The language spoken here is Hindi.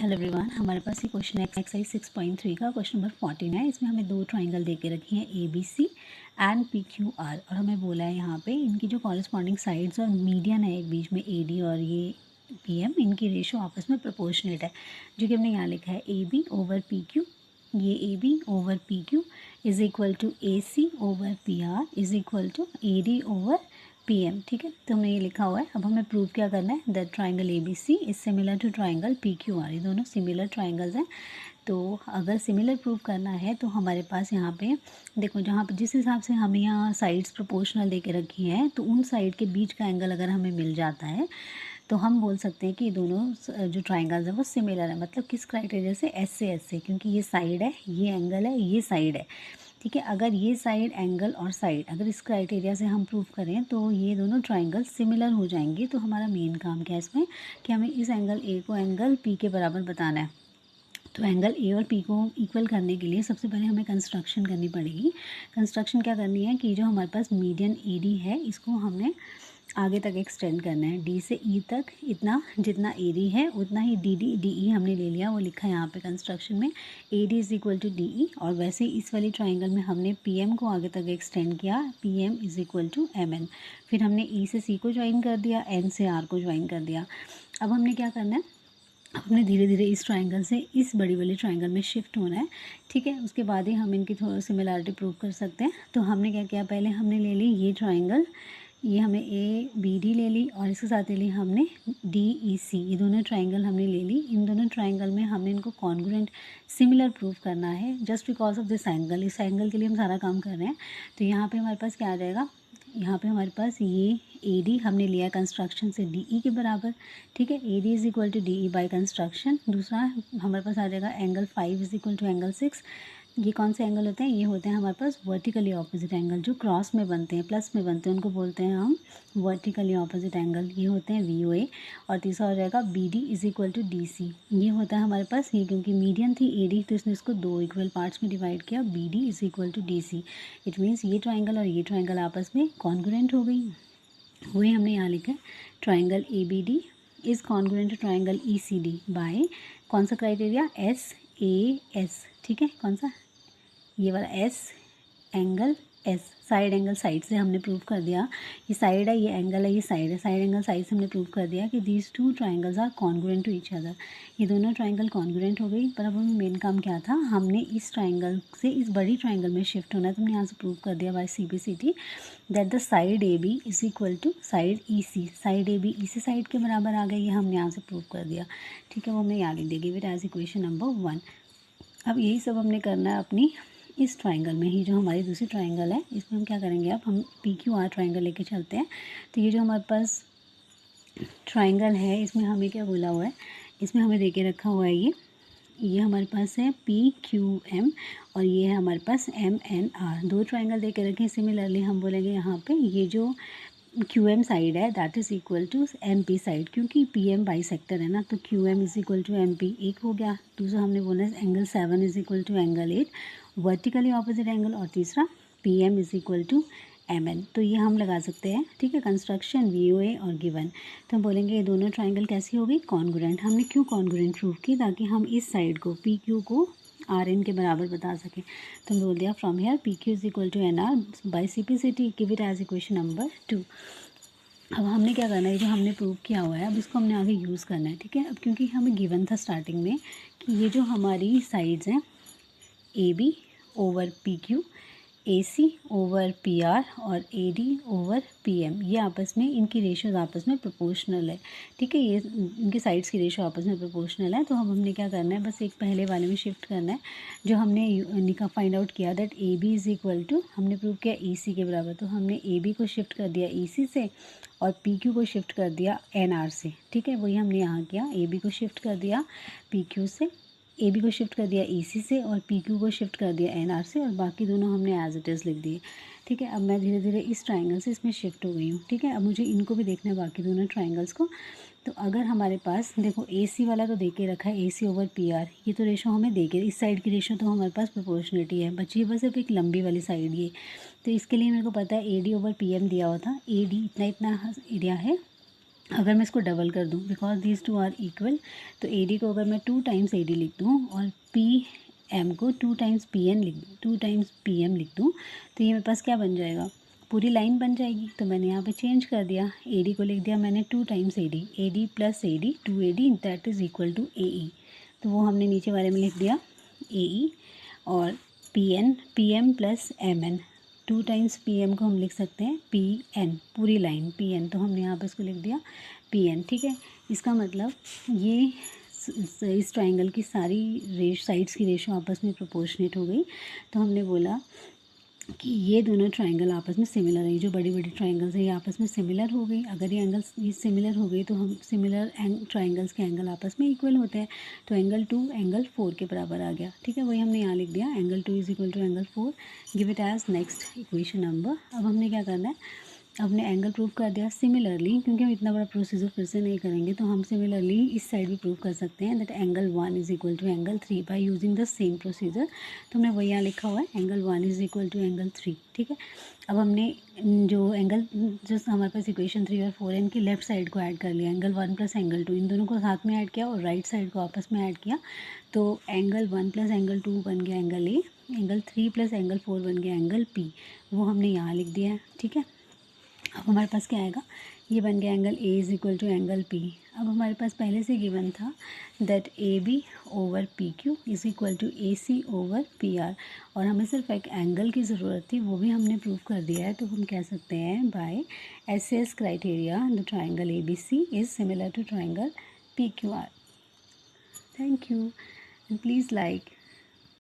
हेलो एवरीवन, हमारे पास ये क्वेश्चन है एक्सरसाइज 6.3 का क्वेश्चन नंबर 14 है। इसमें हमें दो ट्राइंगल दे के रखी हैं A B C and P Q R, और हमें बोला है यहाँ पे इनकी जो कॉरेस्पॉन्डिंग साइड्स और मीडियन है एक बीच में ए डी और ये पी एम, इनकी रेशो आपस में प्रोपोर्शनेट है, जो कि हमने यहाँ लिखा है A B over P Q. ये A B over P Q is equal to A C over P R is equal to A D over P M. ठीक है, तो हमने ये लिखा हुआ है। अब हमें प्रूव क्या करना है, that triangle A B C is similar to triangle P Q R. ये दोनों सिमिलर ट्राइंगल्स हैं। तो अगर सिमिलर प्रूव करना है तो हमारे पास यहाँ पे देखो, जहाँ पे जिस हिसाब से हमें यहाँ साइड्स प्रोपोर्शनल दे के रखी हैं, तो उन साइड के बीच का एंगल अगर हमें मिल जाता है तो हम बोल सकते हैं कि ये दोनों जो ट्राइंगल्स हैं वो सिमिलर है। मतलब किस क्राइटेरिया से, एस से, क्योंकि ये साइड है, ये एंगल है, ये साइड है। ठीक है, अगर ये साइड एंगल और साइड अगर इस क्राइटेरिया से हम प्रूव करें तो ये दोनों ट्राइंगल सिमिलर हो जाएंगे। तो हमारा मेन काम क्या है इसमें, कि हमें इस एंगल ए को एंगल पी के बराबर बताना है। तो एंगल ए और पी को इक्वल करने के लिए सबसे पहले हमें कंस्ट्रक्शन करनी पड़ेगी। कंस्ट्रक्शन क्या करनी है कि जो हमारे पास मीडियन ए डी है, इसको हमने आगे तक एक्सटेंड करना है, डी से ई तक। इतना जितना ए डी है उतना ही डी डी डी ई हमने ले लिया, वो लिखा है यहाँ पे कंस्ट्रक्शन में, A D is equal to D E. और वैसे ही इस वाली ट्राइंगल में हमने पी एम को आगे तक एक्सटेंड किया, P M is equal to M N. फिर हमने ई से सी को ज्वाइन कर दिया, एन से आर को ज्वाइन कर दिया। अब हमने क्या करना है, हमने धीरे धीरे इस ट्राइंगल से इस बड़ी वाली ट्राइंगल में शिफ्ट होना है। ठीक है, उसके बाद ही हम इनकी थोड़ी सिमिलरिटी प्रूव कर सकते हैं। तो हमने क्या किया, पहले हमने ले ली ये ट्राइंगल, ये हमें ए बी डी ले ली, और इसके साथ ले ली हमने डी ई सी। ये दोनों ट्राइंगल हमने ले ली। इन दोनों ट्राइंगल में हमने इनको कॉन्ग्रुएंट सिमिलर प्रूव करना है, just because of this angle. इस एंगल के लिए हम सारा काम कर रहे हैं। तो यहाँ पे हमारे पास क्या आ जाएगा, यहाँ पे हमारे पास ये ए डी हमने लिया कंस्ट्रक्शन से डी ई के बराबर। ठीक है, A D is equal to D E by construction. दूसरा हमारे पास आ जाएगा angle 5 is equal to angle 6। ये कौन से एंगल होते हैं, ये होते हैं हमारे पास वर्टिकली ऑपोजिट एंगल, जो क्रॉस में बनते हैं, प्लस में बनते हैं, उनको बोलते हैं हम वर्टिकली ऑपोजिट एंगल। ये होते हैं वी ओ ए। और तीसरा हो जाएगा B D is equal to D C. ये होता है हमारे पास, ये क्योंकि मीडियन थी ए डी तो इसने इसको दो इक्वल पार्ट्स में डिवाइड किया, B D is equal to D C. It means ये ट्राइंगल और ये ट्राइंगल आपस में कॉन्ग्रुएंट हो गई। वही हमने यहाँ लिखा है, triangle A B D is congruent to triangle E C D by कौन सा क्राइटेरिया, एस ए एस। ठीक है, कौन सा, ये वाला S angle S, side angle side से हमने प्रूव कर दिया। ये साइड है, ये एंगल है, ये साइड है, साइड एंगल साइड से हमने प्रूव कर दिया कि these two triangles are congruent to each other. ये दोनों ट्राइंगल कॉन्ग्रुएंट हो गई। पर अब हमें मेन काम क्या था, हमने इस ट्राइंगल से इस बड़ी ट्राइंगल में शिफ्ट होना है। तो हमने यहाँ से प्रूव कर दिया by C B C T that the side A B is equal to side E C. Side A B इसी साइड के बराबर आ गई, ये हमने यहाँ से प्रूव कर दिया। ठीक है, वो हमने यहाँ लिख देगी फिर एज इक्वेशन नंबर 1। अब यही सब हमने करना है अपनी इस ट्राइंगल में ही, जो हमारी दूसरी ट्राइंगल है, इसमें हम क्या करेंगे, अब हम पी क्यू आर ट्राइंगल लेके चलते हैं। तो ये जो हमारे पास ट्राइंगल है, इसमें हमें क्या बोला हुआ है, इसमें हमें देके रखा हुआ है ये हमारे पास है पी क्यू एम, और ये है हमारे पास एम एन आर। दो ट्राइंगल देके रखे हैं। सिमिलरली हम बोलेंगे यहाँ पे ये जो क्यू एम साइड है that is equal to M P side, क्योंकि पी एम बाई सेक्टर है ना, तो Q M is equal to M P, एक हो गया। दूसरा हमने बोला angle 7 is equal to angle 8, vertically opposite angle. और तीसरा P M is equal to M N. तो ये हम लगा सकते हैं। ठीक है, कंस्ट्रक्शन वी ओ ए और गिवन। तो हम बोलेंगे ये दोनों ट्राइंगल कैसी हो गई, कॉन्ग्रुएंट। हमने क्यों कॉन्ग्रुएंट प्रूव की, ताकि हम इस साइड को पी क्यू को आर एन के बराबर बता सकें। तो हम बोल दिया from here P Q is equal to N R by C P C T, give it as equation number 2। अब हमने क्या करना है, जो हमने प्रूव किया हुआ है अब इसको हमने आगे यूज़ करना है। ठीक है, अब क्योंकि हमें गिवन था स्टार्टिंग में कि ये जो हमारी साइड्स हैं A B over P Q, A C over P R और A D over P M, ये आपस में इनकी रेशियोज आपस में प्रोपोर्शनल है। ठीक है, ये इनकी साइड्स की रेशियो आपस में प्रोपोर्शनल है। तो अब हमने क्या करना है, बस एक पहले वाले में शिफ्ट करना है, जो हमने निका फाइंड आउट किया that A B is equal to, हमने प्रूव किया ई सी के बराबर। तो हमने ए बी को शिफ्ट कर दिया ई सी से, और पी क्यू को शिफ्ट कर दिया एन आर से। ठीक है, वही हमने यहाँ किया, ए बी को शिफ्ट कर दिया पी क्यू से, ए बी को शिफ्ट कर दिया ई सी से, और पी क्यू को शिफ्ट कर दिया एन आर से, और बाकी दोनों हमने एज इट इज़ लिख दिए। ठीक है, अब मैं धीरे धीरे इस ट्राइंगल से इसमें शिफ्ट हो गई हूँ। ठीक है, अब मुझे इनको भी देखना है, बाकी दोनों ट्राइंगल्स को। तो अगर हमारे पास देखो ए सी वाला तो दे के रखा है, ए सी ओवर पी आर, ये तो रेशो हमें दे के, इस साइड की रेशो तो हमारे पास प्रोपोर्शनिटी है, बची है बस एक लंबी वाली साइड ये। तो इसके लिए मेरे को पता है A D over P M दिया हुआ था, ए डी इतना इतना एरिया है, अगर मैं इसको डबल कर दूँ, because these two are equal, तो ए डी को अगर मैं 2 टाइम्स ए डी लिख दूँ और पी एम को 2 टाइम्स पी एन लिख दूँ, 2 टाइम्स पी एम लिख दूँ, तो ये मेरे पास क्या बन जाएगा, पूरी लाइन बन जाएगी। तो मैंने यहाँ पे चेंज कर दिया, ए डी को लिख दिया मैंने 2 times A D plus A D 2 A D that is equal to A E. तो वो हमने नीचे वाले में लिख दिया ए ई, और P M plus M N, 2 times P M को हम लिख सकते हैं पी एन, पूरी लाइन पी एन, तो हमने यहाँ पे इसको लिख दिया पी एन। ठीक है, इसका मतलब ये इस ट्राइंगल की सारी साइड्स की रेशो आपस में प्रोपोर्शनेट हो गई। तो हमने बोला कि ये दोनों ट्राइंगल आपस में सिमिलर है, जो बड़ी बड़ी ट्राइंगल्स हैं ये आपस में सिमिलर हो गई। अगर ये एंगल्स ये सिमिलर हो गई तो हम सिमिलर ट्राइंगल्स के एंगल आपस में इक्वल होते हैं। तो एंगल 2 एंगल 4 के बराबर आ गया। ठीक है, वही हमने यहाँ लिख दिया, angle 2 is equal to angle 4। Give it as next equation number. अब हमने क्या करना है, हमने एंगल प्रूव कर दिया सिमिलरली, क्योंकि हम इतना बड़ा प्रोसीजर फिर से नहीं करेंगे, तो हम सिमिलरली इस साइड भी प्रूव कर सकते हैं that angle 1 is equal to angle 3 by using the same procedure. तो हमने वही यहाँ लिखा हुआ है, angle 1 is equal to angle 3। ठीक है, अब हमने जो एंगल जो हमारे पास इक्वेशन 3 और 4 है, इनकी लेफ्ट साइड को ऐड कर लिया, एंगल 1 प्लस एंगल 2, इन दोनों को साथ में ऐड किया और राइट साइड को आपस में ऐड किया। तो एंगल 1 प्लस एंगल 2 बन गया एंगल ए, एंगल 3 प्लस एंगल 4 बन गया एंगल पी, वो हमने यहाँ लिख दिया है। ठीक है, अब हमारे पास क्या आएगा, ये बन गया angle A is equal to angle P. अब हमारे पास पहले से गिवन था that A B over P Q is equal to A C over P R, और हमें सिर्फ एक एंगल की ज़रूरत थी, वो भी हमने प्रूव कर दिया है। तो हम कह सकते हैं by S S criteria the triangle A B C is similar to triangle P Q R. Thank you and please like